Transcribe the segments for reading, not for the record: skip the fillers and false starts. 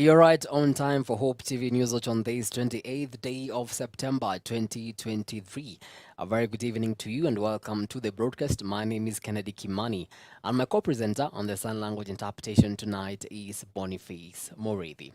You're right on time for Hope TV News Watch on this 28th day of September 2023. A very good evening to you and welcome to the broadcast. My name is Kennedy Kimani and my co-presenter on the sign language interpretation tonight is Boniface Moredi.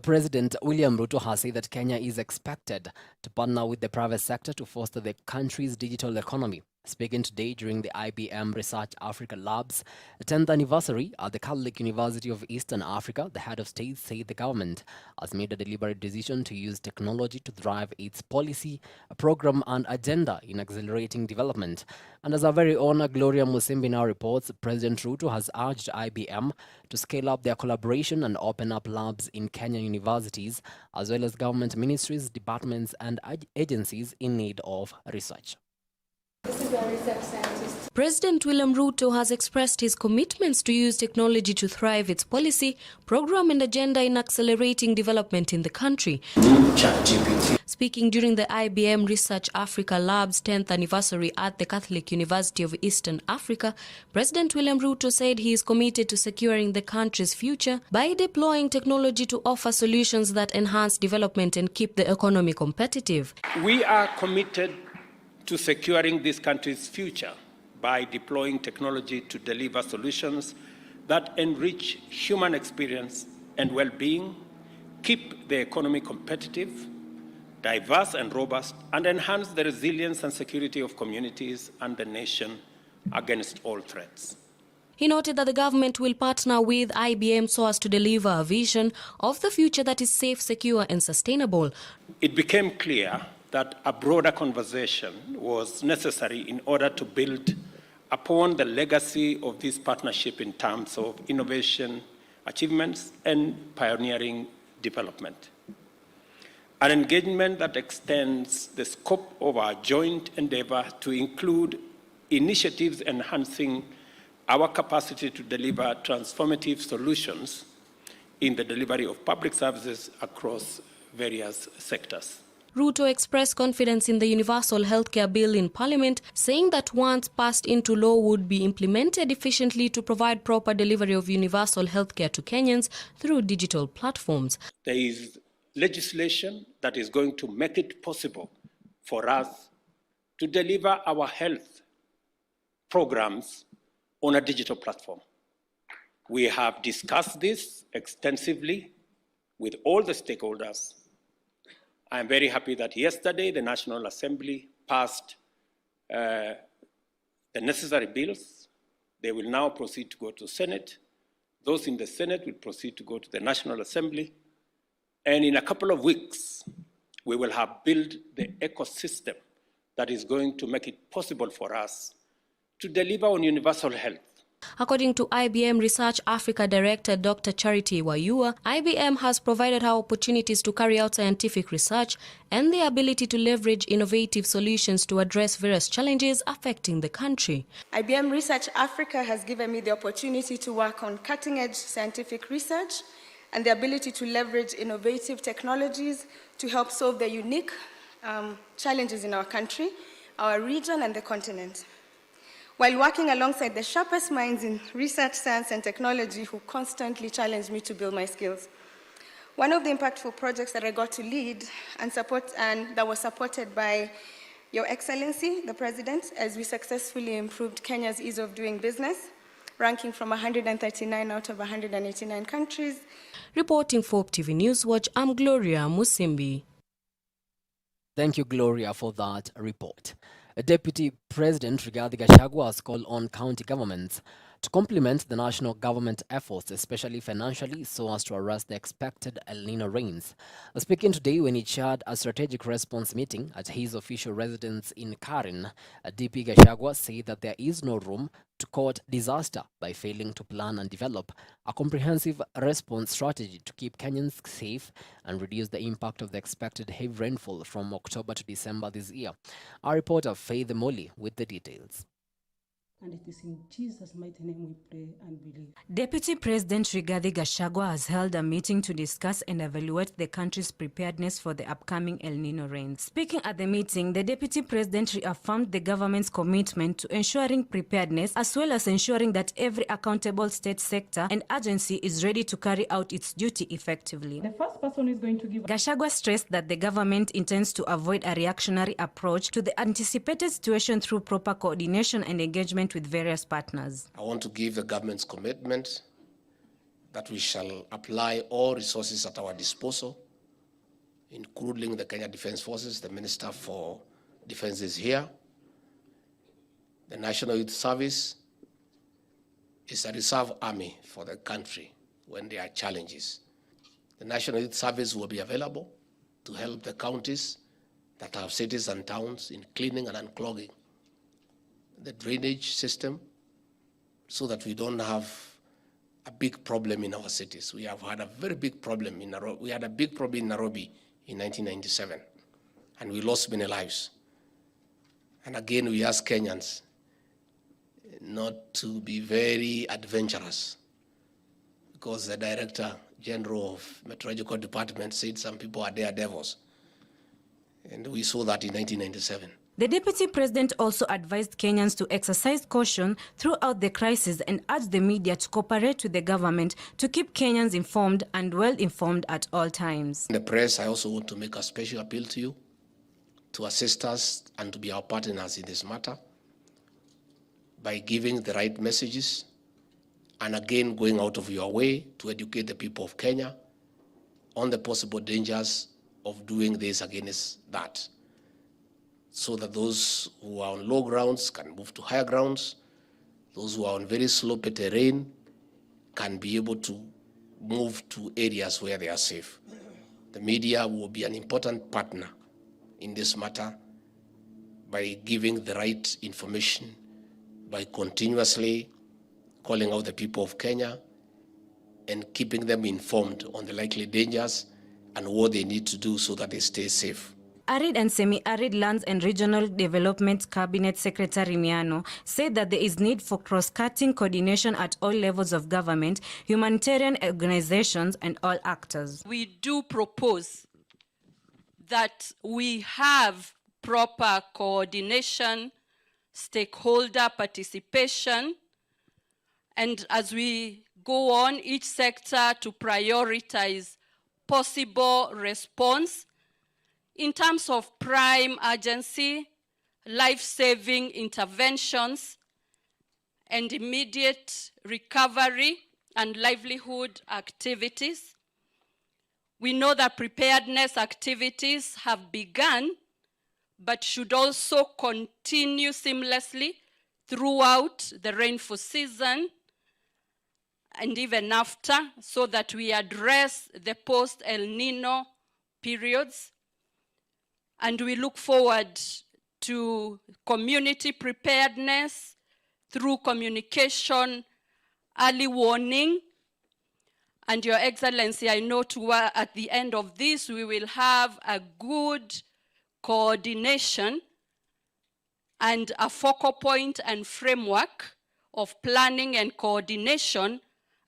President William Ruto has said that Kenya is expected to partner with the private sector to foster the country's digital economy. Speaking today during the IBM Research Africa Lab's 10th anniversary at the Catholic University of Eastern Africa, the head of state said the government has made a deliberate decision to use technology to drive its policy, program and agenda in accelerating development. And as our very own Gloria Musimbi now reports, President Ruto has urged IBM to scale up their collaboration and open up labs in Kenyan universities, as well as government ministries, departments and agencies in need of research. President William Ruto has expressed his commitments to use technology to thrive its policy, program and agenda in accelerating development in the country. Speaking during the IBM Research Africa Lab's 10th anniversary at the Catholic University of Eastern Africa, President William Ruto said he is committed to securing the country's future by deploying technology to offer solutions that enhance development and keep the economy competitive. We are committed to securing this country's future by deploying technology to deliver solutions that enrich human experience and well-being, keep the economy competitive, diverse and robust, and enhance the resilience and security of communities and the nation against all threats. He noted that the government will partner with IBM so as to deliver a vision of the future that is safe, secure, and sustainable. It became clear that a broader conversation was necessary in order to build upon the legacy of this partnership in terms of innovation, achievements, and pioneering development. An engagement that extends the scope of our joint endeavor to include initiatives enhancing our capacity to deliver transformative solutions in the delivery of public services across various sectors. Ruto expressed confidence in the Universal Healthcare Bill in Parliament, saying that once passed into law would be implemented efficiently to provide proper delivery of universal healthcare to Kenyans through digital platforms. There is legislation that is going to make it possible for us to deliver our health programs on a digital platform. We have discussed this extensively with all the stakeholders. I am very happy that yesterday the National Assembly passed the necessary bills. They will now proceed to go to the Senate. Those in the Senate will proceed to go to the National Assembly. And in a couple of weeks, we will have built the ecosystem that is going to make it possible for us to deliver on universal health. According to IBM Research Africa Director Dr. Charity Wayua, IBM has provided her opportunities to carry out scientific research and the ability to leverage innovative solutions to address various challenges affecting the country. IBM Research Africa has given me the opportunity to work on cutting-edge scientific research and the ability to leverage innovative technologies to help solve the unique challenges in our country, our region, and the continent. While working alongside the sharpest minds in research, science, and technology who constantly challenge me to build my skills. One of the impactful projects that I got to lead and support, and that was supported by Your Excellency, the President, as we successfully improved Kenya's ease of doing business, ranking from 139 out of 189 countries. Reporting for Hope TV News Watch, I'm Gloria Musimbi. Thank you, Gloria, for that report. Deputy President Rigathi Gachagua has called on county governments to complement the national government efforts, especially financially, so as to arrest the expected El Nino rains. Speaking today when he chaired a strategic response meeting at his official residence in Karen, DP Gachagua said that there is no room to court disaster by failing to plan and develop a comprehensive response strategy to keep Kenyans safe and reduce the impact of the expected heavy rainfall from October to December this year. Our reporter Faith Molly with the details. And it is in Jesus' mighty name we pray and believe. Deputy President Rigathi Gachagua has held a meeting to discuss and evaluate the country's preparedness for the upcoming El Nino rains. Speaking at the meeting, the Deputy President reaffirmed the government's commitment to ensuring preparedness as well as ensuring that every accountable state sector and agency is ready to carry out its duty effectively. The first person is going to give... Gachagua stressed that the government intends to avoid a reactionary approach to the anticipated situation through proper coordination and engagement with various partners. I want to give the government's commitment that we shall apply all resources at our disposal, including the Kenya Defence Forces. The Minister for Defence is here. The National Youth Service is a reserve army for the country when there are challenges. The National Youth Service will be available to help the counties that have cities and towns in cleaning and unclogging the drainage system so that we don't have a big problem in our cities. We have had a very big problem in Nairobi. We had a big problem in Nairobi in 1997, and we lost many lives. And again, we ask Kenyans not to be very adventurous, because the Director General of Meteorological Department said some people are daredevils. And we saw that in 1997. The Deputy President also advised Kenyans to exercise caution throughout the crisis and urged the media to cooperate with the government to keep Kenyans informed and well-informed at all times. In the press, I also want to make a special appeal to you to assist us and to be our partners in this matter by giving the right messages and again going out of your way to educate the people of Kenya on the possible dangers of doing this against that, so that those who are on low grounds can move to higher grounds, those who are on very slopy terrain can be able to move to areas where they are safe. The media will be an important partner in this matter by giving the right information, by continuously calling out the people of Kenya and keeping them informed on the likely dangers and what they need to do so that they stay safe. Arid and Semi-Arid Lands and Regional Development Cabinet Secretary Miano said that there is need for cross-cutting coordination at all levels of government, humanitarian organizations, and all actors. We do propose that we have proper coordination, stakeholder participation, and as we go on, each sector to prioritize possible response in terms of prime urgency, life-saving interventions, and immediate recovery and livelihood activities. We know that preparedness activities have begun, but should also continue seamlessly throughout the rainfall season and even after, so that we address the post-El Nino periods. And we look forward to community preparedness through communication, early warning. And Your Excellency, I know at the end of this, we will have a good coordination and a focal point and framework of planning and coordination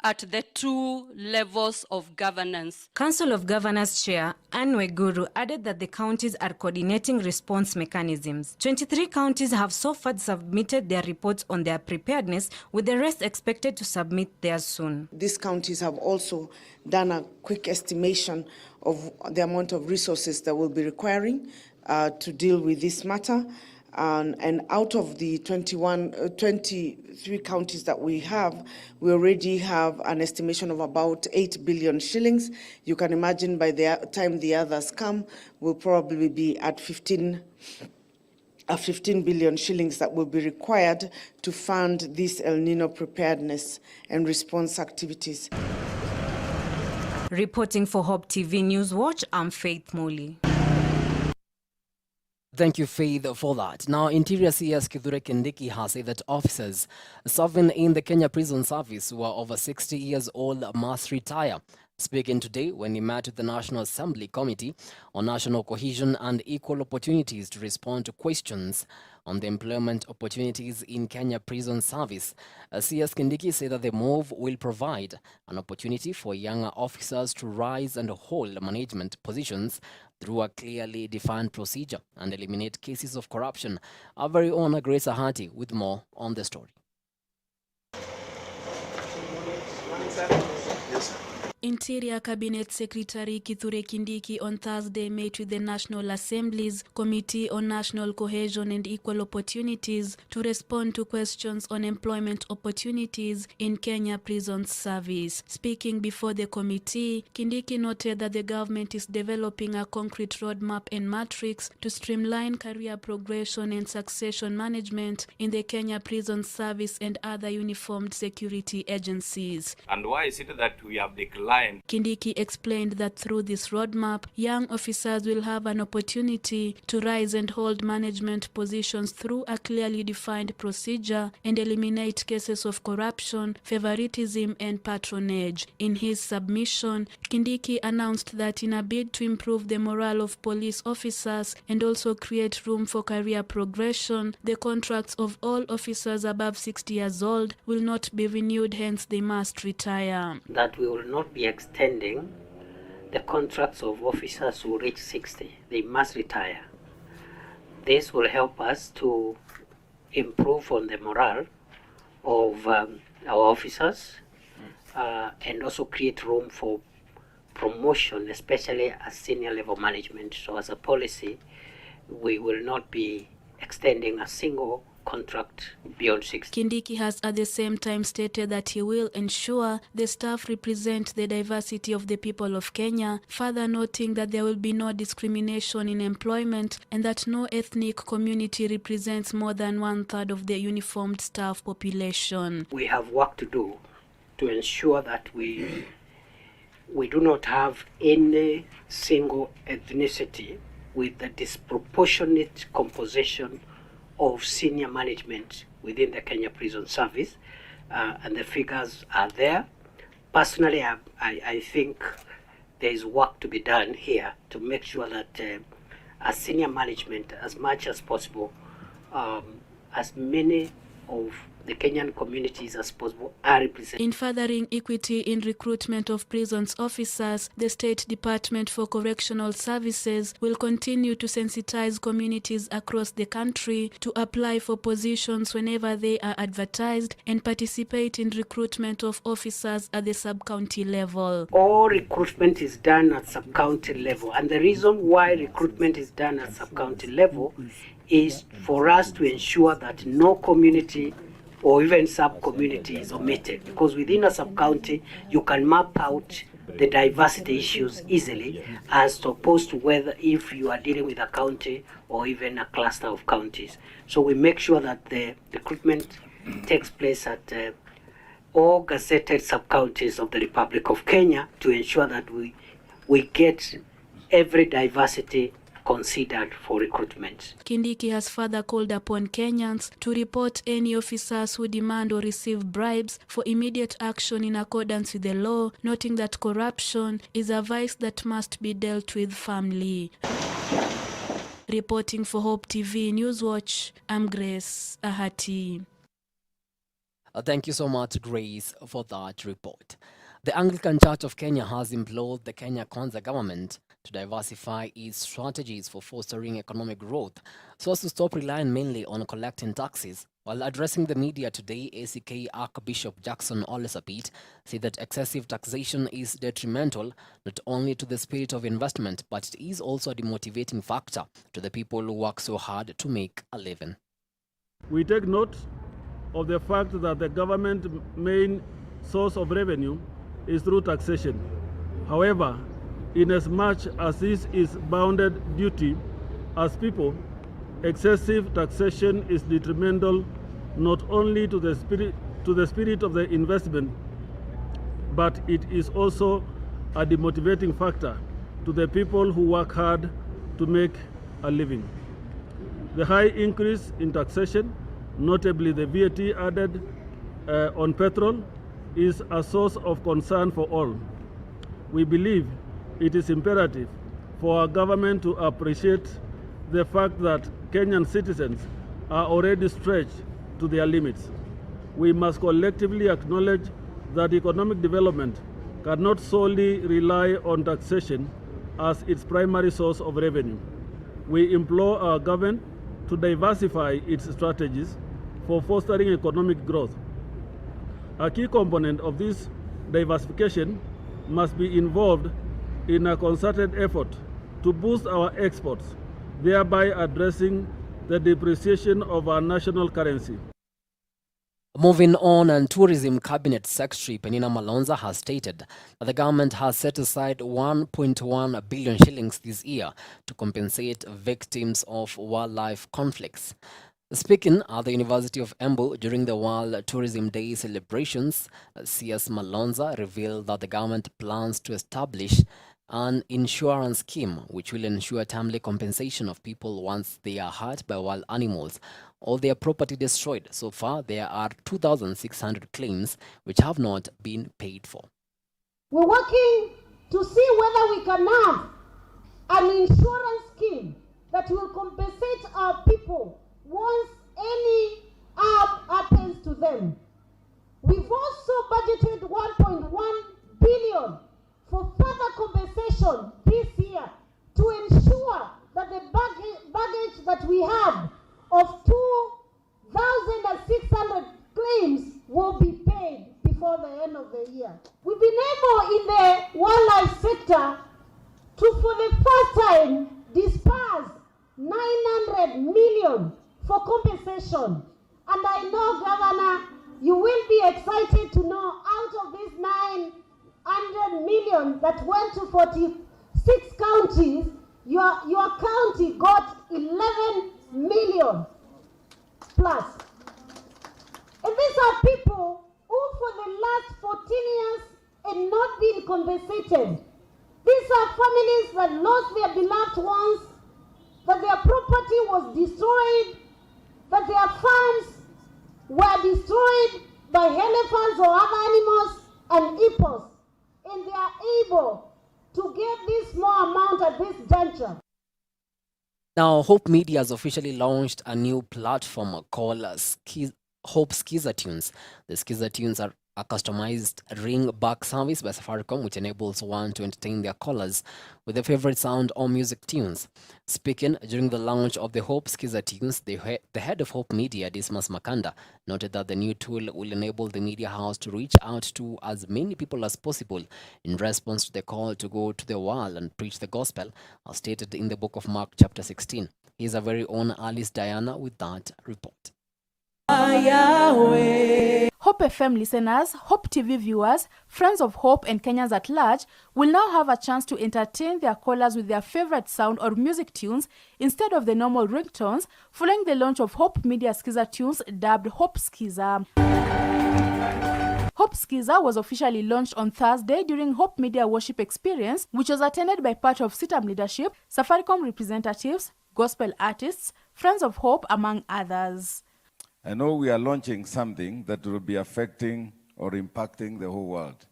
at the two levels of governance. Council of Governors Chair Anne Weguru added that the counties are coordinating response mechanisms. 23 counties have so far submitted their reports on their preparedness, with the rest expected to submit theirs soon. These counties have also done a quick estimation of the amount of resources that will be requiring to deal with this matter. And out of the 23 counties that we we already have an estimation of about 8 billion shillings. You can imagine by the time the others come, we'll probably be at 15 billion shillings that will be required to fund this El Nino preparedness and response activities. Reporting for Hope TV News Watch, I'm Faith Muli. Thank you, Faith, for that. Now, Interior CS Kithure Kindiki has said that officers serving in the Kenya Prison Service who are over 60 years old must retire. Speaking today when he met with the National Assembly Committee on National Cohesion and Equal Opportunities to respond to questions on the employment opportunities in Kenya Prison Service, CS Kindiki said that the move will provide an opportunity for younger officers to rise and hold management positions through a clearly defined procedure and eliminate cases of corruption. Our very own Grace Ahati with more on the story. Interior Cabinet Secretary Kithure Kindiki on Thursday met with the National Assembly's Committee on National Cohesion and Equal Opportunities to respond to questions on employment opportunities in Kenya Prison Service. Speaking before the committee, Kindiki noted that the government is developing a concrete roadmap and matrix to streamline career progression and succession management in the Kenya Prison Service and other uniformed security agencies. And why is it that we have declined? Kindiki explained that through this roadmap, young officers will have an opportunity to rise and hold management positions through a clearly defined procedure and eliminate cases of corruption, favoritism, and patronage. In his submission, Kindiki announced that in a bid to improve the morale of police officers and also create room for career progression, the contracts of all officers above 60 years old will not be renewed, hence they must retire. That we will not be extending the contracts of officers who reach 60. They must retire. This will help us to improve on the morale of our officers and also create room for promotion, especially at senior level management. So as a policy, we will not be extending a single contract beyond 60. Kindiki has at the same time stated that he will ensure the staff represent the diversity of the people of Kenya, further noting that there will be no discrimination in employment and that no ethnic community represents more than 1/3 of the uniformed staff population. We have work to do to ensure that we do not have any single ethnicity with the disproportionate composition of senior management within the Kenya Prison Service, and the figures are there. Personally, I think there is work to be done here to make sure that as senior management, as much as possible, as many of the Kenyan communities as possible are represented. In furthering equity in recruitment of prisons officers, the State Department for Correctional Services will continue to sensitize communities across the country to apply for positions whenever they are advertised and participate in recruitment of officers at the sub-county level. All recruitment is done at sub-county level, and the reason why recruitment is done at sub-county level is for us to ensure that no community or even sub-community is omitted, because within a sub-county you can map out the diversity issues easily, as opposed to whether if you are dealing with a county or even a cluster of counties. So we make sure that the recruitment takes place at all gazetted sub-counties of the Republic of Kenya to ensure that we get every diversity considered for recruitment. Kindiki has further called upon Kenyans to report any officers who demand or receive bribes for immediate action in accordance with the law, noting that corruption is a vice that must be dealt with firmly. Reporting for Hope TV Newswatch, I'm Grace Ahati. Thank you so much, Grace, for that report. The Anglican Church of Kenya has implored the Kenya Kwanza government to diversify its strategies for fostering economic growth so as to stop relying mainly on collecting taxes. While addressing the media today, ACK Archbishop Jackson Ole Sapit said that excessive taxation is detrimental not only to the spirit of investment, but it is also a demotivating factor to the people who work so hard to make a living. We take note of the fact that the government's main source of revenue is through taxation. However, inasmuch as this is bounded duty, as people, excessive taxation is detrimental not only to the spirit of the investment, but it is also a demotivating factor to the people who work hard to make a living. The high increase in taxation, notably the VAT added on petrol, is a source of concern for all. we believe it is imperative for our government to appreciate the fact that Kenyan citizens are already stretched to their limits. We must collectively acknowledge that economic development cannot solely rely on taxation as its primary source of revenue. We implore our government to diversify its strategies for fostering economic growth. A key component of this diversification must be involved in a concerted effort to boost our exports, thereby addressing the depreciation of our national currency. Moving on, and Tourism Cabinet Secretary Penina Malonza has stated that the government has set aside 1.1 billion shillings this year to compensate victims of wildlife conflicts. Speaking at the University of Embu during the World Tourism Day celebrations, CS Malonza revealed that the government plans to establish an insurance scheme which will ensure timely compensation of people once they are hurt by wild animals or their property destroyed. So far, there are 2,600 claims which have not been paid for. We're working to see whether we can have an insurance scheme that will compensate our people once any harm happens to them. We've also budgeted 1.1 billion for further compensation this year to ensure that the baggage that we have of 2,600 claims will be paid before the end of the year. We've been able in the wildlife sector to, for the first time, disperse 900 million for compensation. And I know, Governor, you will be excited to know out of this 900 million that went to 46 counties, your county got 11 million plus. And these are people who for the last 14 years had not been compensated. These are families that lost their beloved ones, that their property was destroyed, that their farms were destroyed by elephants or other animals and hippos, and they are able to get this small amount at this juncture. Now, Hope Media has officially launched a new platform called Hope Skiza Tunes. The Skiza Tunes are a customized ring-back service by Safaricom, which enables one to entertain their callers with their favorite sound or music tunes. Speaking during the launch of the Hope Skiza Tunes, the head of Hope Media, Dismas Makanda, noted that the new tool will enable the media house to reach out to as many people as possible in response to the call to go to the world and preach the gospel, as stated in the book of Mark chapter 16. Here's our very own Alice Diana with that report. Hope FM listeners, Hope TV viewers, friends of Hope and Kenyans at large will now have a chance to entertain their callers with their favorite sound or music tunes instead of the normal ringtones following the launch of Hope Media Skiza Tunes dubbed Hope Skiza. Hope Skiza was officially launched on Thursday during Hope Media Worship Experience, which was attended by part of CITAM leadership, Safaricom representatives, gospel artists, friends of Hope, among others. I know we are launching something that will be affecting or impacting the whole world.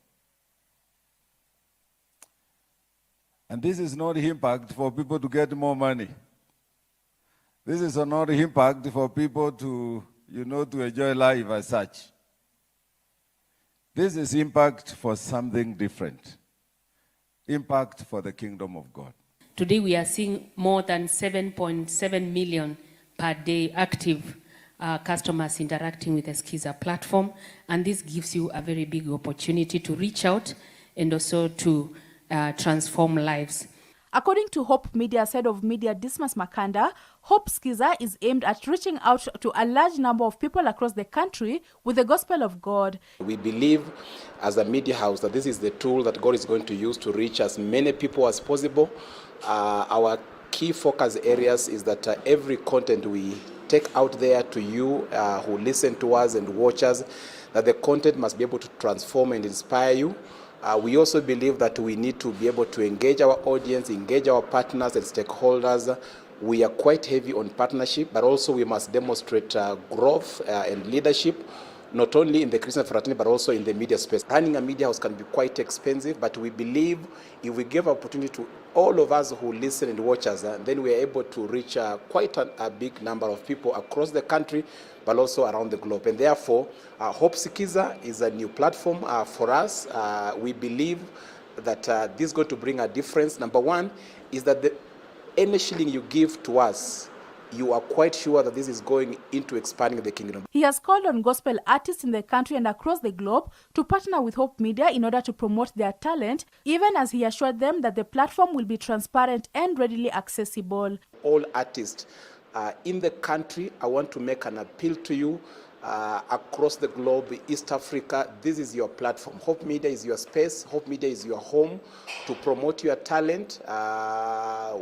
And this is not impact for people to get more money. This is not impact for people to, to enjoy life as such. This is impact for something different. Impact for the kingdom of God. Today we are seeing more than 7.7 million per day active customers interacting with the Skiza platform, and this gives you a very big opportunity to reach out and also to transform lives. According to Hope Media's head of media, Dismas Makanda, Hope Skiza is aimed at reaching out to a large number of people across the country with the gospel of God. We believe as a media house that this is the tool that God is going to use to reach as many people as possible. Our key focus areas is that every content we take out there to you who listen to us and watch us, that the content must be able to transform and inspire you. We also believe that we need to be able to engage our audience, engage our partners and stakeholders. We are quite heavy on partnership, but also we must demonstrate growth and leadership. not only in the Christian fraternity, but also in the media space. Running a media house can be quite expensive, but we believe if we give opportunity to all of us who listen and watch us, then we are able to reach quite a big number of people across the country, but also around the globe. And therefore, Hope Sikiza is a new platform for us. We believe that this is going to bring a difference. Number one is that any shilling you give to us, you are quite sure that this is going into expanding the kingdom. He has called on gospel artists in the country and across the globe to partner with Hope Media in order to promote their talent, even as he assured them that the platform will be transparent and readily accessible. All artists in the country, I want to make an appeal to you across the globe, East Africa. This is your platform. Hope Media is your space. Hope Media is your home to promote your talent.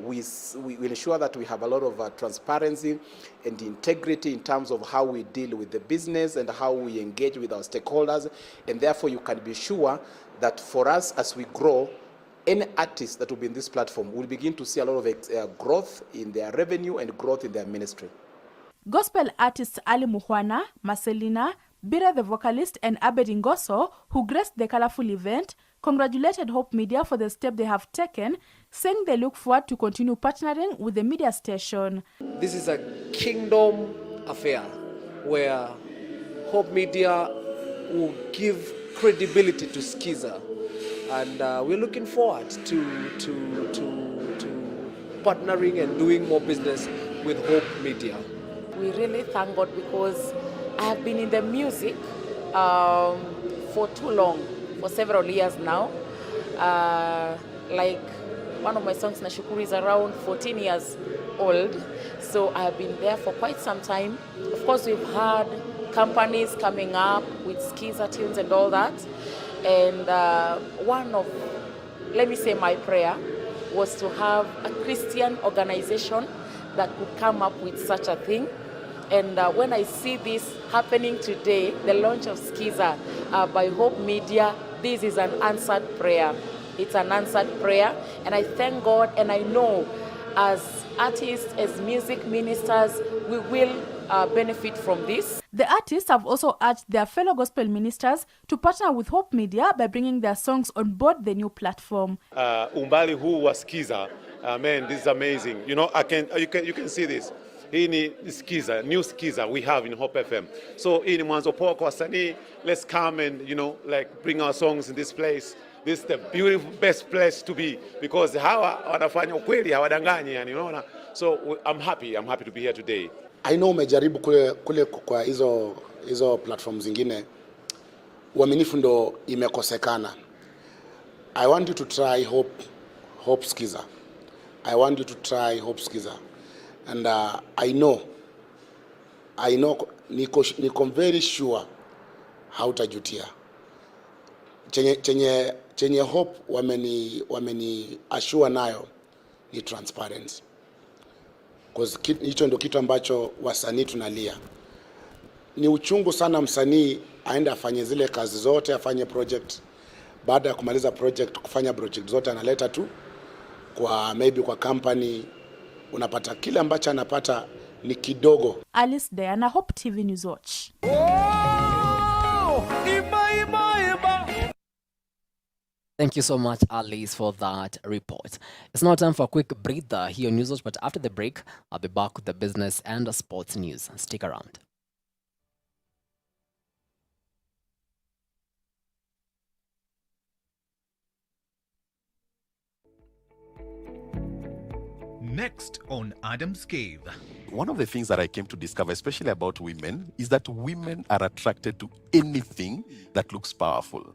We will ensure that we have a lot of transparency and integrity in terms of how we deal with the business and how we engage with our stakeholders. And therefore, you can be sure that for us, as we grow, any artist that will be in this platform will begin to see a lot of growth in their revenue and growth in their ministry. Gospel artists Ali Muhwana, Marcelina, Bira the vocalist, and Abed Ngoso, who graced the colorful event, congratulated Hope Media for the step they have taken, saying they look forward to continue partnering with the media station. This is a kingdom affair where Hope Media will give credibility to Skiza, and we're looking forward to partnering and doing more business with Hope Media. We really thank God because I have been in the music for too long, for several years now. Like one of my songs, Nashukuru, is around 14 years old. So I have been there for quite some time. Of course, we've had companies coming up with Skiza tunes and all that. And one of, let me say, my prayer was to have a Christian organization that could come up with such a thing. And when I see this happening today, the launch of Skiza by Hope Media, this is an answered prayer. It's an answered prayer. And I thank God, and I know as artists, as music ministers, we will benefit from this. The artists have also urged their fellow gospel ministers to partner with Hope Media by bringing their songs on board the new platform. Umbali huu wa Skiza, man, this is amazing. You know, you can see this. Hii ni Skiza, new Skiza we have in Hope FM. So hii ni mwanzo poa kwa wasanii. Let's come and, you know, like bring our songs in this place. This is the beautiful, best place to be because hawa wanafanya ukweli, hawadanganyi, yani, unaona. So I'm happy to be here today. I know umejaribu kule kwa hizo platforms zingine, uaminifu ndo imekosekana. I want you to try Hope Skiza. I want you to try Hope Skiza. And I know, niko very sure hautajutia. Chenye Hope wameni assure nayo ni transparency. Because hicho ndo kitu ambacho wasanii tunalia. Ni uchungu sana msanii aende afanye zile kazi zote, afanye project. Baada ya kumaliza project, kufanya project zote analeta tu kwa maybe kwa company, unapata kile ambacho anapata ni kidogo. Alice Diana, Hope TV News Watch. Thank you so much, Alice, for that report. It's now time for a quick breather here on News Watch, but after the break, I'll be back with the business and sports news. Stick around. Next on Adam's Cave. One of the things that I came to discover, especially about women, is that women are attracted to anything that looks powerful.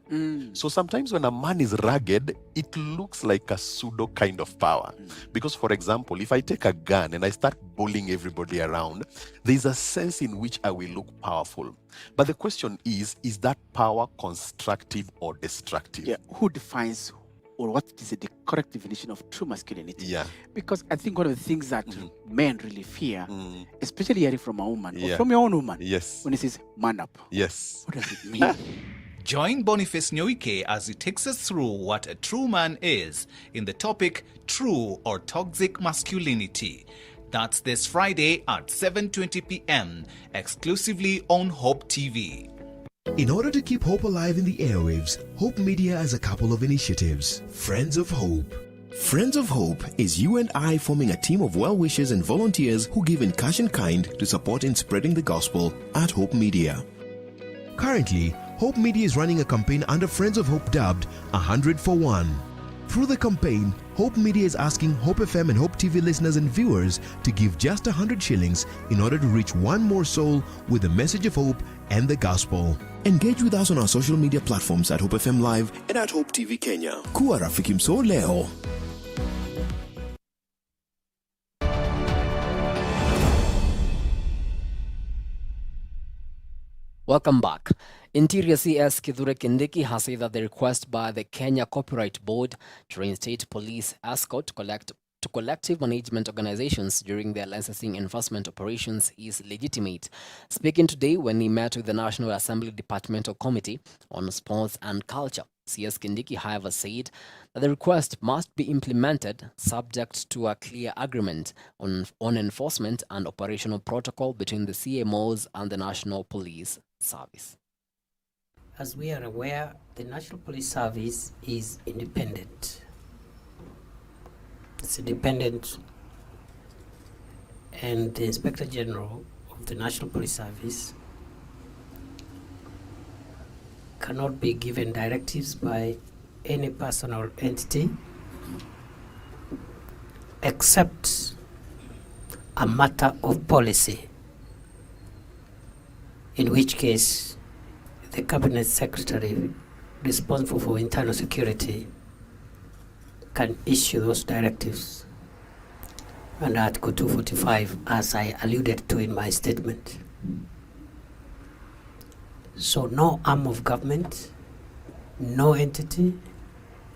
So sometimes when a man is rugged, it looks like a pseudo kind of power. Because, for example, if I take a gun and I start bullying everybody around, there's a sense in which I will look powerful. But the question is that power constructive or destructive? Yeah, who defines or what is the correct definition of true masculinity? Yeah. Because I think one of the things that men really fear, especially hearing from a woman, or from your own woman, yes, when it says man up. Yes. What does it mean? Join Boniface Nyoike as he takes us through what a true man is in the topic True or Toxic Masculinity. That's this Friday at 7:20 p.m. exclusively on Hope TV. In order to keep hope alive in the airwaves, Hope Media has a couple of initiatives. Friends of Hope. Friends of Hope is you and I forming a team of well-wishers and volunteers who give in cash and kind to support in spreading the gospel at Hope Media. Currently, Hope Media is running a campaign under Friends of Hope dubbed 100 for 1. Through the campaign, Hope Media is asking Hope FM and Hope TV listeners and viewers to give just 100 shillings in order to reach one more soul with the message of hope and the gospel. Engage with us on our social media platforms at Hope FM Live and at Hope TV Kenya. Kuwa rafiki mso leo. Welcome back. Interior CS Kithure Kindiki has said that the request by the Kenya Copyright Board to reinstate police escort to collective management organizations during their licensing enforcement operations is legitimate. Speaking today when he met with the National Assembly Departmental Committee on Sports and Culture, CS Kindiki, however, said that the request must be implemented subject to a clear agreement on enforcement and operational protocol between the CMOs and the National Police Service. As we are aware, the National Police Service is independent. It's independent, and the Inspector General of the National Police Service cannot be given directives by any person or entity except a matter of policy, in which case the Cabinet Secretary responsible for internal security can issue those directives under Article 245, as I alluded to in my statement. So no arm of government, no entity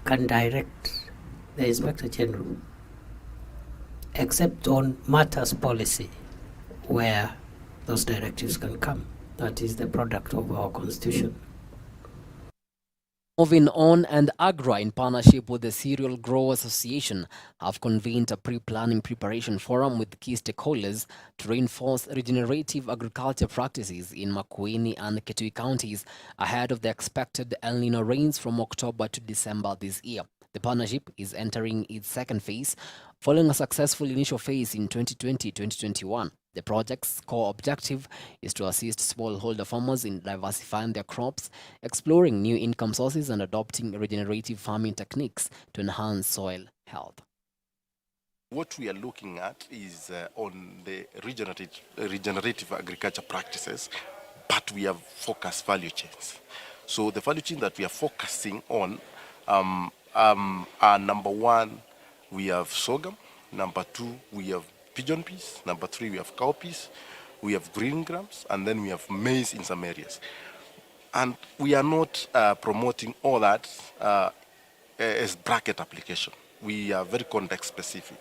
can direct the Inspector General except on matters policy where those directives can come. That is the product of our Constitution. Moving on, and AGRA, in partnership with the Cereal Growers Association, have convened a pre-planning preparation forum with key stakeholders to reinforce regenerative agriculture practices in Makueni and Kitui counties ahead of the expected El Nino rains from October to December this year. The partnership is entering its second phase, following a successful initial phase in 2020-2021. The project's core objective is to assist smallholder farmers in diversifying their crops, exploring new income sources, and adopting regenerative farming techniques to enhance soil health. What we are looking at is on the regenerative agriculture practices, but we have focused value chains. So the value chain that we are focusing on are number one, we have sorghum. Number two, we have pigeon peas. Number three, we have cowpeas. We have green grams, and then we have maize in some areas. And we are not promoting all that as bracket application. We are very context specific,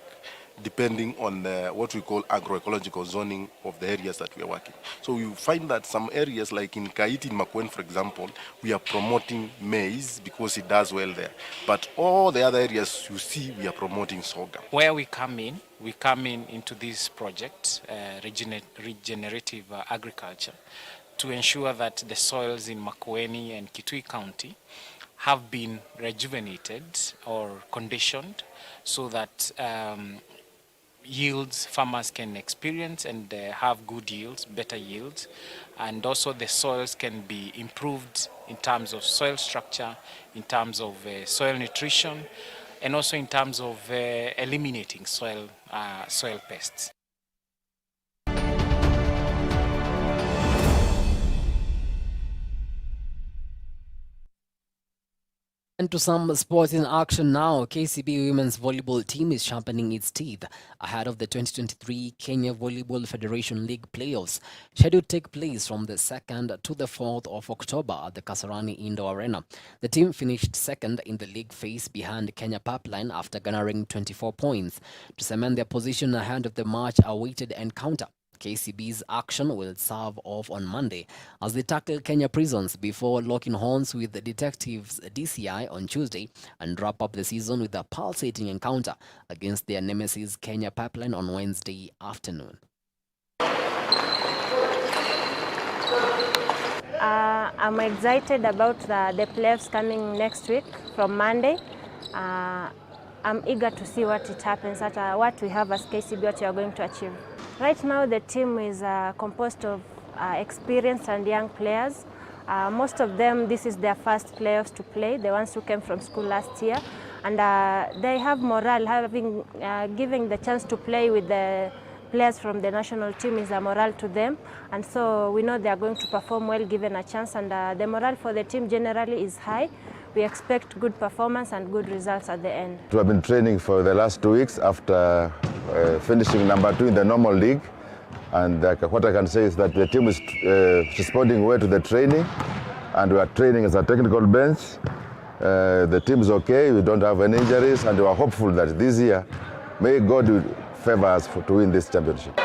depending on what we call agroecological zoning of the areas that we are working. So you find that some areas like in Kaiti, in Makueni, for example, we are promoting maize because it does well there. But all the other areas you see, we are promoting sorghum. Where we come in into this project, regenerative agriculture, to ensure that the soils in Makueni and Kitui County have been rejuvenated or conditioned so that yields farmers can experience and have good yields, better yields, and also the soils can be improved in terms of soil structure, in terms of soil nutrition, and also in terms of eliminating soil pests. And to some sports in action now, KCB Women's Volleyball team is sharpening its teeth ahead of the 2023 Kenya Volleyball Federation League playoffs, scheduled to take place from the 2nd to the 4th of October at the Kasarani Indoor Arena. The team finished second in the league phase behind Kenya Pipeline after garnering 24 points to cement their position ahead of the much-awaited encounter. KCB's action will serve off on Monday as they tackle Kenya Prisons before locking horns with the Detectives DCI on Tuesday and wrap up the season with a pulsating encounter against their nemesis Kenya Pipeline on Wednesday afternoon. I'm excited about the playoffs coming next week from Monday. I'm eager to see what it happens, what we have as KCB, what we are going to achieve. Right now the team is composed of experienced and young players. Most of them, this is their first playoffs to play, the ones who came from school last year. And they have morale, giving the chance to play with the players from the national team is a morale to them. And so we know they are going to perform well given a chance. And the morale for the team generally is high. We expect good performance and good results at the end. We have been training for the last 2 weeks after finishing number 2 in the normal league. And what I can say is that the team is responding well to the training, and we are training as a technical bench. The team is okay, we don't have any injuries, and we are hopeful that this year, may God favor us to win this championship.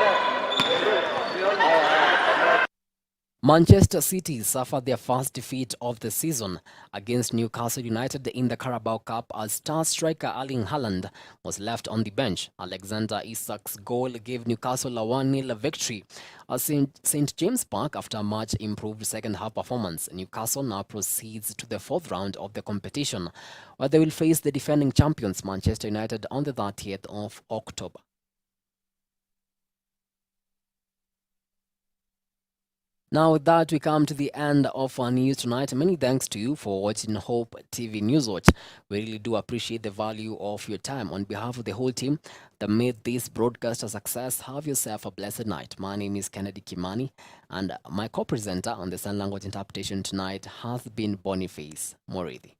Manchester City suffered their first defeat of the season against Newcastle United in the Carabao Cup as star striker Erling Haaland was left on the bench. Alexander Isak's goal gave Newcastle a 1-0 victory at St James Park after a much improved second-half performance. Newcastle now proceeds to the 4th round of the competition, where they will face the defending champions Manchester United on the 30th of October. Now with that, we come to the end of our news tonight. Many thanks to you for watching Hope TV News Watch. We really do appreciate the value of your time. On behalf of the whole team that made this broadcast a success, have yourself a blessed night. My name is Kennedy Kimani, and my co-presenter on the sign language interpretation tonight has been Boniface Moridi.